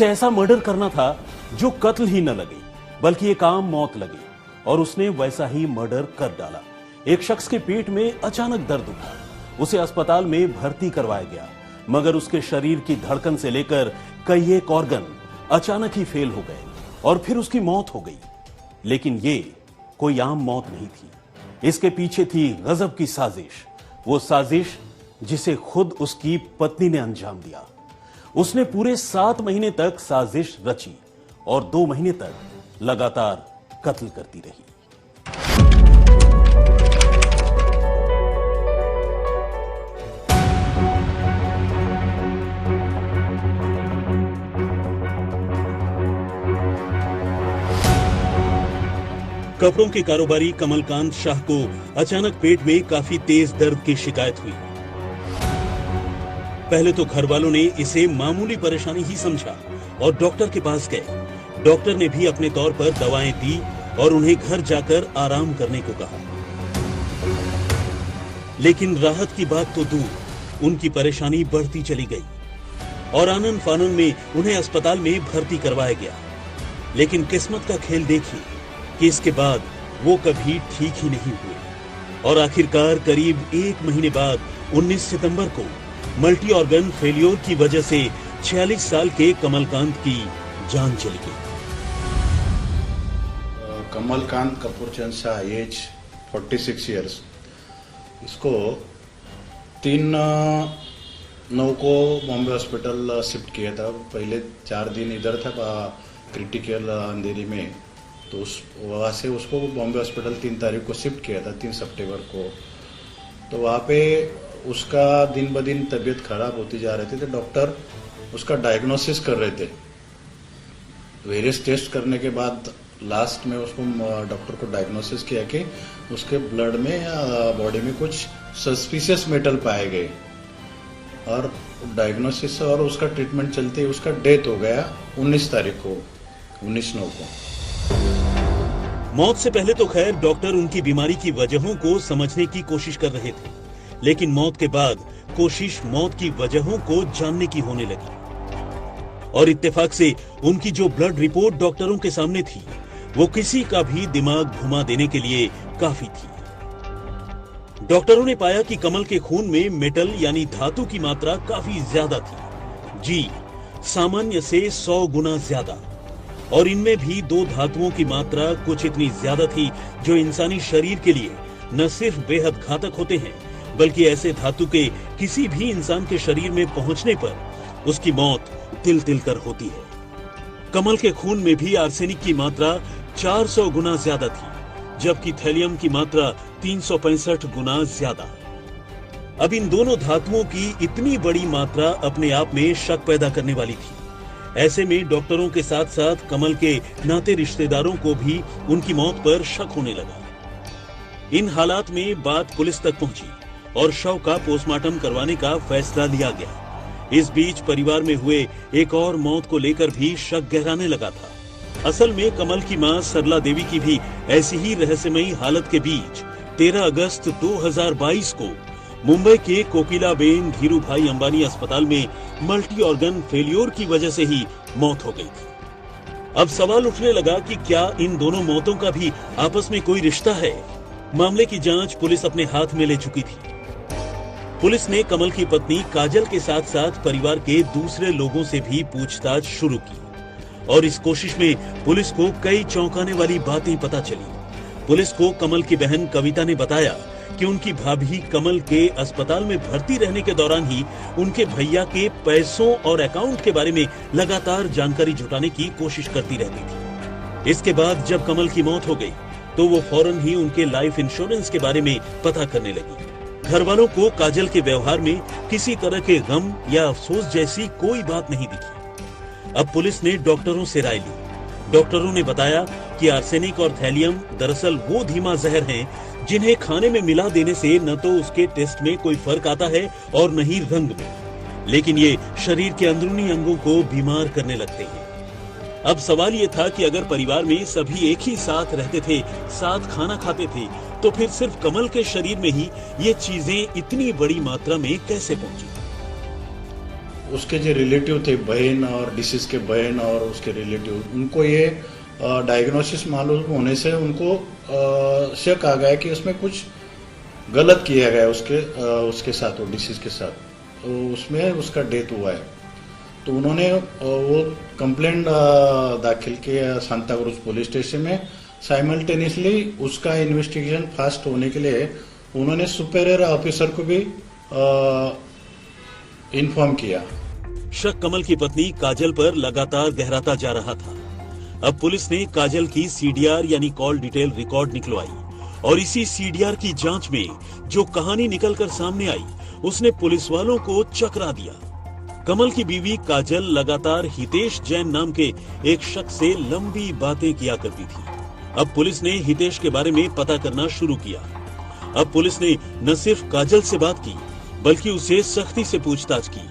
उसे ऐसा मर्डर करना था जो कत्ल ही न लगे बल्कि एक आम मौत लगे, और उसने वैसा ही मर्डर कर डाला। एक शख्स के पेट में अचानक दर्द उठा, उसे अस्पताल में भर्ती करवाया गया, मगर उसके शरीर की धड़कन से लेकर कई एक ऑर्गन अचानक ही फेल हो गए और फिर उसकी मौत हो गई। लेकिन ये कोई आम मौत नहीं थी, इसके पीछे थी गजब की साजिश, वो साजिश जिसे खुद उसकी पत्नी ने अंजाम दिया। उसने पूरे 7 महीने तक साजिश रची और 2 महीने तक लगातार कत्ल करती रही। कपड़ों के कारोबारी कमलकांत शाह को अचानक पेट में काफी तेज दर्द की शिकायत हुई। पहले तो घर वालों ने इसे मामूली परेशानी ही समझा और डॉक्टर के पास गए। डॉक्टर ने भी अपने तौर पर दवाएं दी और उन्हें घर जाकर आराम करने को कहा। लेकिन राहत की बात तो दूर, उनकी परेशानी बढ़ती चली गई और आनन फानन में उन्हें अस्पताल में भर्ती करवाया गया। लेकिन किस्मत का खेल देखिए कि इसके बाद वो कभी ठीक ही नहीं हुए और आखिरकार करीब 1 महीने बाद 19 सितंबर को मल्टी ऑर्गन फेलियर की वजह से 46 साल के कमलकांत की जान चली गई। Kamalkant Kapurchand Shah, age 46 years. इसको 3/9 को बॉम्बे हॉस्पिटल शिफ्ट किया था। पहले 4 दिन इधर था क्रिटिकल अंधेरी में, तो वहाँ से उसको बॉम्बे हॉस्पिटल 3 तारीख को शिफ्ट किया था, 3 सितंबर को। तो वहाँ पे उसका दिन ब दिन तबीयत खराब होती जा रही थी, तो डॉक्टर उसका डायग्नोसिस कर रहे थे। वेरियस टेस्ट करने के बाद लास्ट में उसको डॉक्टर को डायग्नोसिस किया कि उसके ब्लड में या बॉडी में कुछ सस्पिशियस मेटल पाए गए और डायग्नोसिस और उसका ट्रीटमेंट चलते उसका डेथ हो गया 19 तारीख को, 19/9 को। मौत से पहले तो खैर डॉक्टर उनकी बीमारी की वजहों को समझने की कोशिश कर रहे थे, लेकिन मौत के बाद कोशिश मौत की वजहों को जानने की होने लगी और इत्तेफाक से उनकी जो ब्लड रिपोर्ट डॉक्टरों के सामने थी वो किसी का भी दिमाग घुमा देने के लिए काफी थी। डॉक्टरों ने पाया कि कमल के खून में मेटल यानी धातु की मात्रा काफी ज्यादा थी, जी सामान्य से 100 गुना ज्यादा, और इनमें भी 2 धातुओं की मात्रा कुछ इतनी ज्यादा थी जो इंसानी शरीर के लिए न सिर्फ बेहद घातक होते हैं बल्कि ऐसे धातु के किसी भी इंसान के शरीर में पहुंचने पर उसकी मौत तिल तिल कर होती है। कमल के खून में भी आर्सेनिक की मात्रा 400 गुना ज्यादा थी, जबकि थैलियम की मात्रा 365 गुना ज्यादा। अब इन दोनों धातुओं की इतनी बड़ी मात्रा अपने आप में शक पैदा करने वाली थी। ऐसे में डॉक्टरों के साथ साथ कमल के नाते रिश्तेदारों को भी उनकी मौत पर शक होने लगा। इन हालात में बात पुलिस तक पहुंची और शव का पोस्टमार्टम करवाने का फैसला लिया गया। इस बीच परिवार में हुए एक और मौत को लेकर भी शक गहराने लगा था। असल में कमल की मां सरला देवी की भी ऐसी ही रहस्यमयी हालत के बीच 13 अगस्त 2022 को मुंबई के कोकिलाबेन धीरूभाई अंबानी अस्पताल में मल्टी ऑर्गन फेलियर की वजह से ही मौत हो गई थी। अब सवाल उठने लगा कि क्या इन दोनों मौतों का भी आपस में कोई रिश्ता है? मामले की जांच पुलिस अपने हाथ में ले चुकी थी। पुलिस ने कमल की पत्नी काजल के साथ साथ परिवार के दूसरे लोगों से भी पूछताछ शुरू की और इस कोशिश में पुलिस को कई चौंकाने वाली बातें पता चली। पुलिस को कमल की बहन कविता ने बताया कि उनकी भाभी कमल के अस्पताल में भर्ती रहने के दौरान ही उनके भैया के पैसों और अकाउंट के बारे में लगातार जानकारी जुटाने की कोशिश करती रहती थी। इसके बाद जब कमल की मौत हो गई तो वो फौरन ही उनके लाइफ इंश्योरेंस के बारे में पता करने लगी। घर वालों को काजल के व्यवहार में किसी तरह के गम या अफसोस जैसी कोई बात नहीं दिखी। अब पुलिस ने डॉक्टरों से राय ली। डॉक्टरों ने बताया कि आर्सेनिक और थैलियम दरअसल वो धीमा जहर हैं जिन्हें खाने में मिला देने से न तो उसके टेस्ट में कोई फर्क आता है और न ही रंग में, लेकिन ये शरीर के अंदरूनी अंगों को बीमार करने लगते हैं। अब सवाल ये था कि अगर परिवार में सभी एक ही साथ रहते थे, साथ खाना खाते थे, तो फिर सिर्फ कमल के शरीर में ही ये चीजें इतनी बड़ी मात्रा में कैसे पहुंची? उसके जो रिलेटिव थे, बहन और डिसीज के बहन और उसके रिलेटिव, उनको ये डायग्नोसिस मालूम होने से उनको शक आ गया कि उसमें कुछ गलत किया गया उसके साथ, वो डिसीज के साथ, तो उसमें उसका डेथ हुआ है। तो उन्होंने वो कंप्लेंट दाखिल किया सांता क्रूज पुलिस स्टेशन में। साइमल्टेनियसली उसका इन्वेस्टिगेशन फास्ट होने के लिए उन्होंने सुपेरियर ऑफिसर को भी इन्फॉर्म किया। शक कमल की पत्नी काजल पर लगातार गहराता जा रहा था। अब पुलिस ने काजल की सीडीआर यानी कॉल डिटेल रिकॉर्ड निकलवाई और इसी सीडीआर की जांच में जो कहानी निकलकर सामने आई उसने पुलिस वालों को चकरा दिया। कमल की बीवी काजल लगातार हितेश जैन नाम के एक शख्स से लंबी बातें किया करती थी। अब पुलिस ने हितेश के बारे में पता करना शुरू किया। अब पुलिस ने न सिर्फ काजल से बात की बल्कि उसे सख्ती से पूछताछ की।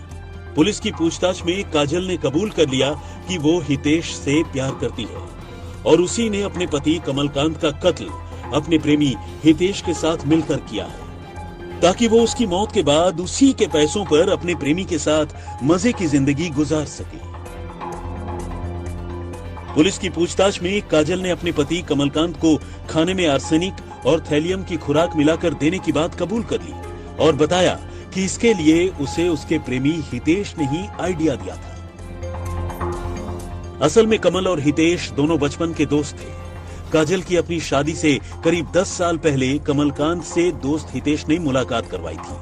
पुलिस की पूछताछ में काजल ने कबूल कर लिया कि वो हितेश से प्यार करती है और उसी ने अपने पति कमलकांत का कत्ल अपने प्रेमी हितेश के साथ मिलकर किया है ताकि वो उसकी मौत के बाद उसी के पैसों पर अपने प्रेमी के साथ मजे की जिंदगी गुजार सके। पुलिस की पूछताछ में काजल ने अपने पति कमलकांत को खाने में आर्सेनिक और थैलियम की खुराक मिलाकर देने की बात कबूल कर ली और बताया कि इसके लिए उसे उसके प्रेमी हितेश ने ही आइडिया दिया था। असल में कमल और हितेश दोनों बचपन के दोस्त थे। काजल की अपनी शादी से करीब 10 साल पहले कमलकांत से दोस्त हितेश ने मुलाकात करवाई थी,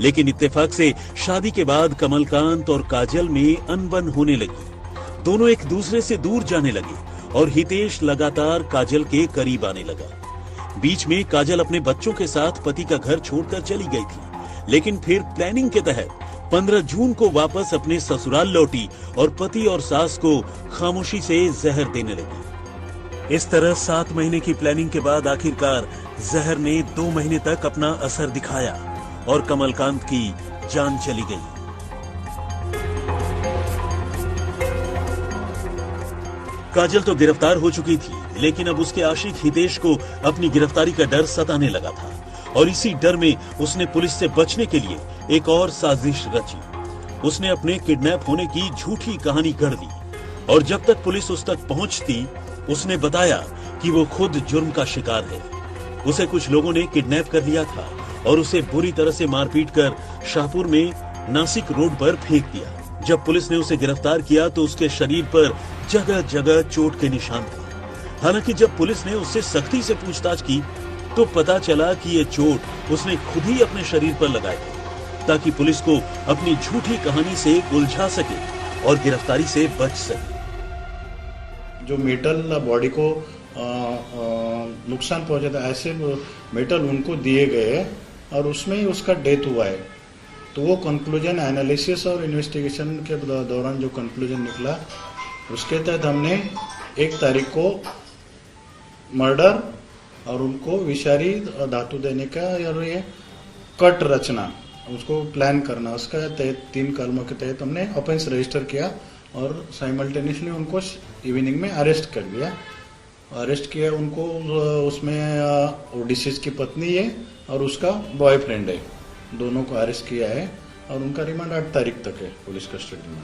लेकिन इत्तेफाक से शादी के बाद कमलकांत और काजल में अनबन होने लगी। दोनों एक दूसरे से दूर जाने लगे और हितेश लगातार काजल के करीब आने लगा। बीच में काजल अपने बच्चों के साथ पति का घर छोड़कर चली गई थी, लेकिन फिर प्लानिंग के तहत 15 जून को वापस अपने ससुराल लौटी और पति और सास को खामोशी से जहर देने लगी। इस तरह 7 महीने की प्लानिंग के बाद आखिरकार जहर ने 2 महीने तक अपना असर दिखाया और कमलकांत की जान चली गई। काजल तो गिरफ्तार हो चुकी थी, लेकिन अब उसके आशिक हितेश को अपनी गिरफ्तारी का डर सताने लगा था और इसी डर में उसने पुलिस से बचने के लिए एक और साजिश रची। उसने अपने किडनैप होने की झूठी कहानी गढ़ दी और जब तक पुलिस उस तक पहुंचती उसने बताया कि वो खुद जुर्म का शिकार है। उसे कुछ लोगों ने किडनैप कर लिया था और उसे बुरी तरह से मारपीट कर शाहपुर में नासिक रोड पर फेंक दिया। जब पुलिस ने उसे गिरफ्तार किया तो उसके शरीर पर जगह जगह चोट के निशान थे। हालांकि जब पुलिस ने उससे सख्ती से पूछताछ की तो पता चला कि ये चोट उसने खुद ही अपने शरीर पर लगाए थे ताकि पुलिस को अपनी झूठी कहानी से उलझा सके और गिरफ्तारी से बच सके। जो मेटल बॉडी को नुकसान पहुंचा था, ऐसे मेटल उनको दिए गए और उसमें ही उसका डेथ हुआ है। तो वो कंक्लूजन एनालिसिस और इन्वेस्टिगेशन के दौरान जो कंक्लूजन निकला उसके तहत हमने 1 तारीख को मर्डर और उनको विषारी धातु देने का और ये कट रचना उसको प्लान करना, उसका तहत 3 कलमों के तहत हमने ऑफेंस रजिस्टर किया और साइमल्टेनियसली उनको इवनिंग में अरेस्ट कर लिया। अरेस्ट किया उनको, उसमें डिसीज की पत्नी है और उसका बॉयफ्रेंड है, दोनों को अरेस्ट किया है और उनका रिमांड 8 तारीख तक है पुलिस कस्टडी में।